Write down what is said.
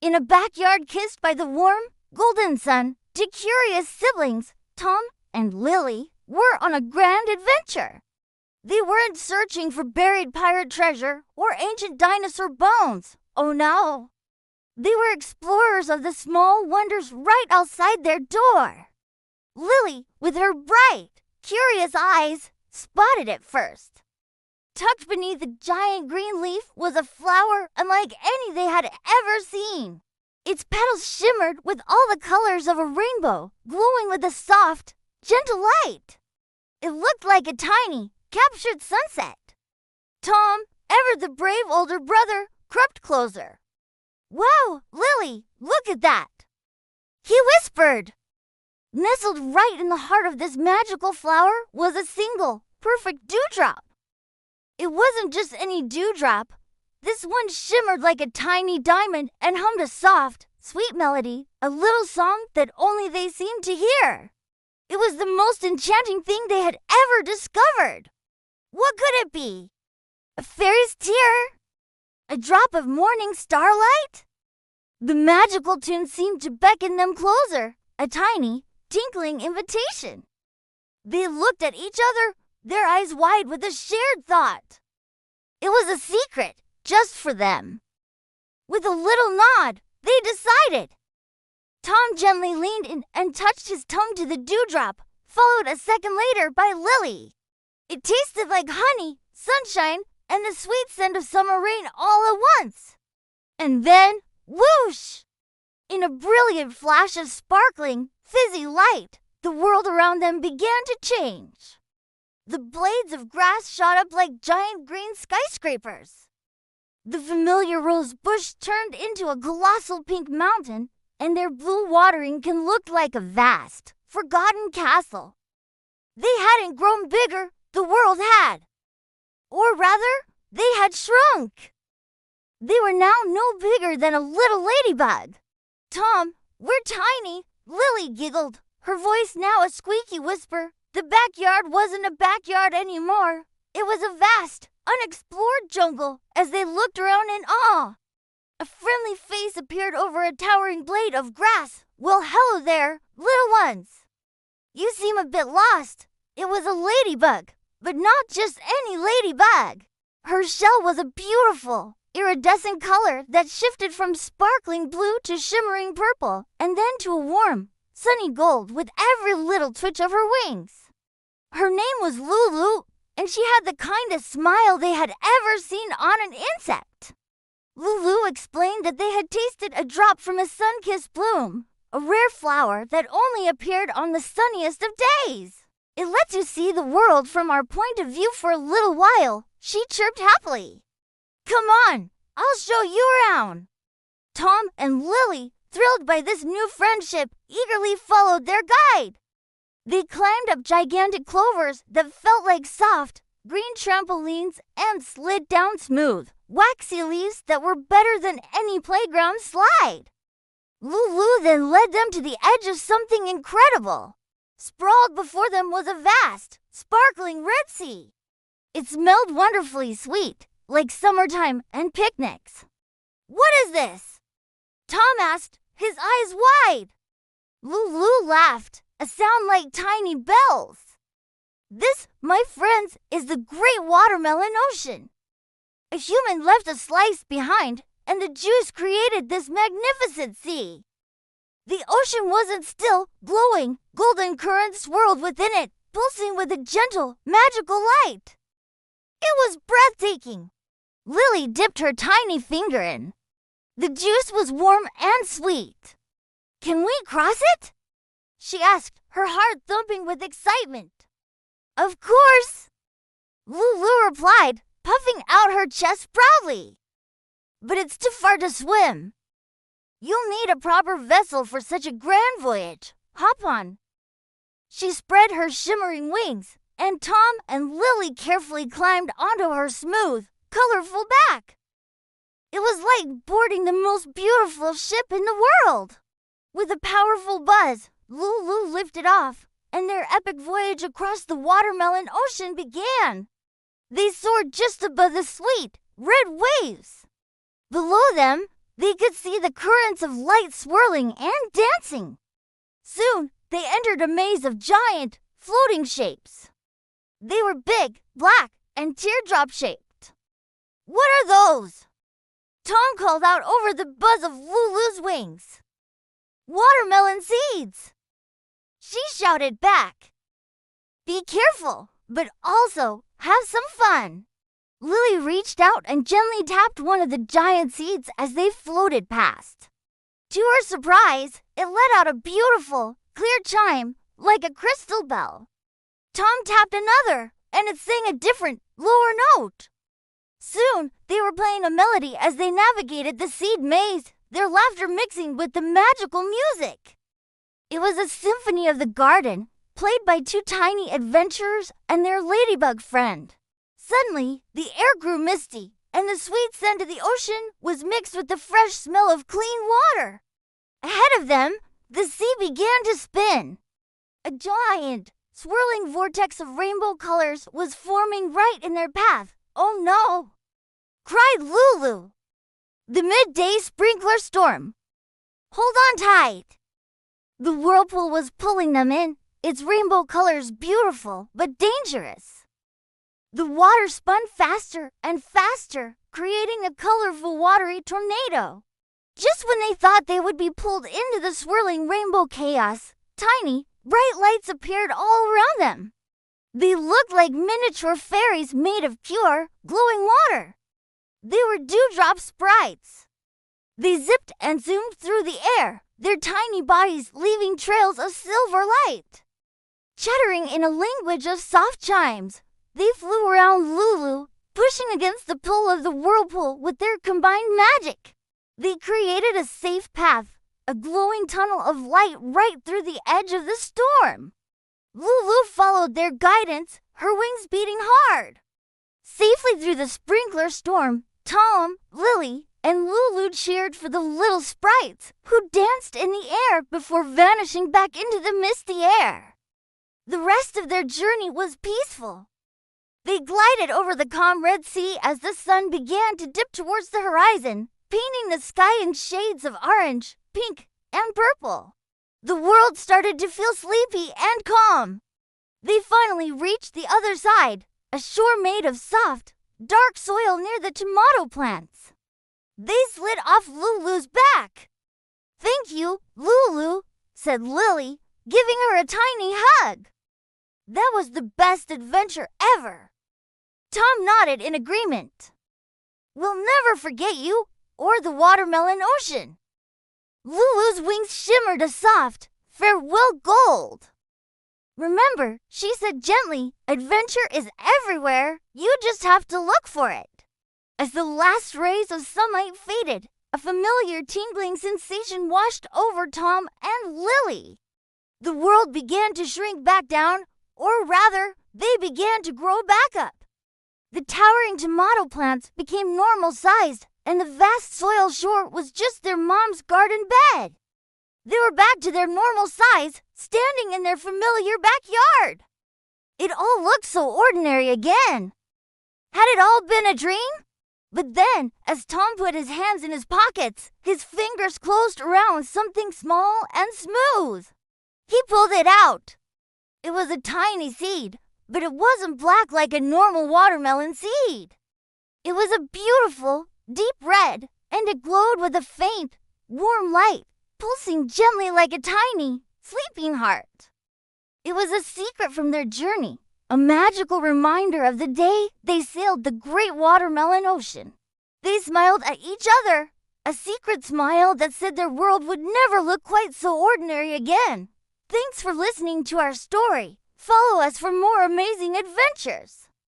In a backyard kissed by the warm, golden sun, two curious siblings, Tom and Lily, were on a grand adventure. They weren't searching for buried pirate treasure or ancient dinosaur bones. Oh no! They were explorers of the small wonders right outside their door. Lily, with her bright, curious eyes, spotted it first. Tucked beneath a giant green leaf was a flower unlike any they had ever seen. Its petals shimmered with all the colors of a rainbow, glowing with a soft, gentle light. It looked like a tiny, captured sunset. Tom, ever the brave older brother, crept closer. "Wow, Lily, look at that!" he whispered. Nestled right in the heart of this magical flower was a single, perfect dewdrop. It wasn't just any dewdrop. This one shimmered like a tiny diamond and hummed a soft, sweet melody, a little song that only they seemed to hear. It was the most enchanting thing they had ever discovered. What could it be? A fairy's tear? A drop of morning starlight? The magical tune seemed to beckon them closer, a tiny, tinkling invitation. They looked at each other, their eyes wide with a shared thought. It was a secret, just for them. With a little nod, they decided. Tom gently leaned in and touched his tongue to the dewdrop, followed a second later by Lily. It tasted like honey, sunshine, and the sweet scent of summer rain all at once. And then, whoosh! In a brilliant flash of sparkling, fizzy light, the world around them began to change. The blades of grass shot up like giant green skyscrapers. The familiar rose bush turned into a colossal pink mountain, and their blue watering can looked like a vast, forgotten castle. They hadn't grown bigger, the world had. Or rather, they had shrunk. They were now no bigger than a little ladybug. "Tom, we're tiny," Lily giggled, her voice now a squeaky whisper. The backyard wasn't a backyard anymore. It was a vast, unexplored jungle as they looked around in awe. A friendly face appeared over a towering blade of grass. "Well, hello there, little ones. You seem a bit lost." It was a ladybug, but not just any ladybug. Her shell was a beautiful, iridescent color that shifted from sparkling blue to shimmering purple, and then to a warm, sunny gold with every little twitch of her wings. Her name was Lulu, and she had the kindest smile they had ever seen on an insect. Lulu explained that they had tasted a drop from a sun-kissed bloom, a rare flower that only appeared on the sunniest of days. "It lets you see the world from our point of view for a little while," she chirped happily. "Come on, I'll show you around." Tom and Lily, thrilled by this new friendship, eagerly followed their guide. They climbed up gigantic clovers that felt like soft, green trampolines and slid down smooth, waxy leaves that were better than any playground slide. Lulu then led them to the edge of something incredible. Sprawled before them was a vast, sparkling red sea. It smelled wonderfully sweet, like summertime and picnics. "What is this?" Tom asked, his eyes wide. Lulu laughed, a sound like tiny bells. "This, my friends, is the great watermelon ocean. A human left a slice behind, and the juice created this magnificent sea. The ocean wasn't still, glowing, golden currents swirled within it, pulsing with a gentle, magical light. It was breathtaking." Lily dipped her tiny finger in. The juice was warm and sweet. "Can we cross it?" she asked, her heart thumping with excitement. "Of course," Lulu replied, puffing out her chest proudly. "But it's too far to swim. You'll need a proper vessel for such a grand voyage. Hop on." She spread her shimmering wings, and Tom and Lily carefully climbed onto her smooth, colorful back. It was like boarding the most beautiful ship in the world. With a powerful buzz, Lulu lifted off, and their epic voyage across the watermelon ocean began. They soared just above the sweet, red waves. Below them, They could see the currents of light swirling and dancing. Soon, they entered a maze of giant, floating shapes. They were big, black, and teardrop-shaped. "What are those?" Tom called out over the buzz of Lulu's wings. "Watermelon seeds!" She shouted back. "Be careful, but also have some fun." Lily reached out and gently tapped one of the giant seeds as they floated past. To her surprise, it let out a beautiful, clear chime like a crystal bell. Tom tapped another, and it sang a different, lower note. Soon, they were playing a melody as they navigated the seed maze, their laughter mixing with the magical music. It was a symphony of the garden, played by two tiny adventurers and their ladybug friend. Suddenly, the air grew misty, and the sweet scent of the ocean was mixed with the fresh smell of clean water. Ahead of them, the sea began to spin. A giant, swirling vortex of rainbow colors was forming right in their path. "Oh no!" cried Lulu. "The midday sprinkler storm. Hold on tight." The whirlpool was pulling them in, its rainbow colors beautiful but dangerous. The water spun faster and faster, creating a colorful watery tornado. Just when they thought they would be pulled into the swirling rainbow chaos, tiny, bright lights appeared all around them. They looked like miniature fairies made of pure, glowing water. They were dewdrop sprites. They zipped and zoomed through the air, their tiny bodies leaving trails of silver light. Chattering in a language of soft chimes, they flew around Lulu, pushing against the pull of the whirlpool with their combined magic. They created a safe path, a glowing tunnel of light right through the edge of the storm. Lulu followed their guidance, her wings beating hard. Safely through the sprinkler storm, Tom, Lily, and Lulu cheered for the little sprites, who danced in the air before vanishing back into the misty air. The rest of their journey was peaceful. They glided over the calm Red Sea as the sun began to dip towards the horizon, painting the sky in shades of orange, pink, and purple. The world started to feel sleepy and calm. They finally reached the other side, a shore made of soft, dark soil near the tomato plants. They slid off Lulu's back. "Thank you, Lulu," said Lily, giving her a tiny hug. "That was the best adventure ever." Tom nodded in agreement. "We'll never forget you or the watermelon ocean." Lulu's wings shimmered a soft, farewell gold. "Remember," she said gently, "adventure is everywhere. You just have to look for it." As the last rays of sunlight faded, a familiar tingling sensation washed over Tom and Lily. The world began to shrink back down, or rather, they began to grow back up. The towering tomato plants became normal-sized, and the vast soil shore was just their mom's garden bed. They were back to their normal size, standing in their familiar backyard. It all looked so ordinary again. Had it all been a dream? But then, as Tom put his hands in his pockets, his fingers closed around something small and smooth. He pulled it out. It was a tiny seed, but it wasn't black like a normal watermelon seed. It was a beautiful, deep red, and it glowed with a faint, warm light, pulsing gently like a tiny, sleeping heart. It was a secret from their journey, a magical reminder of the day they sailed the great watermelon ocean. They smiled at each other, a secret smile that said their world would never look quite so ordinary again. Thanks for listening to our story. Follow us for more amazing adventures.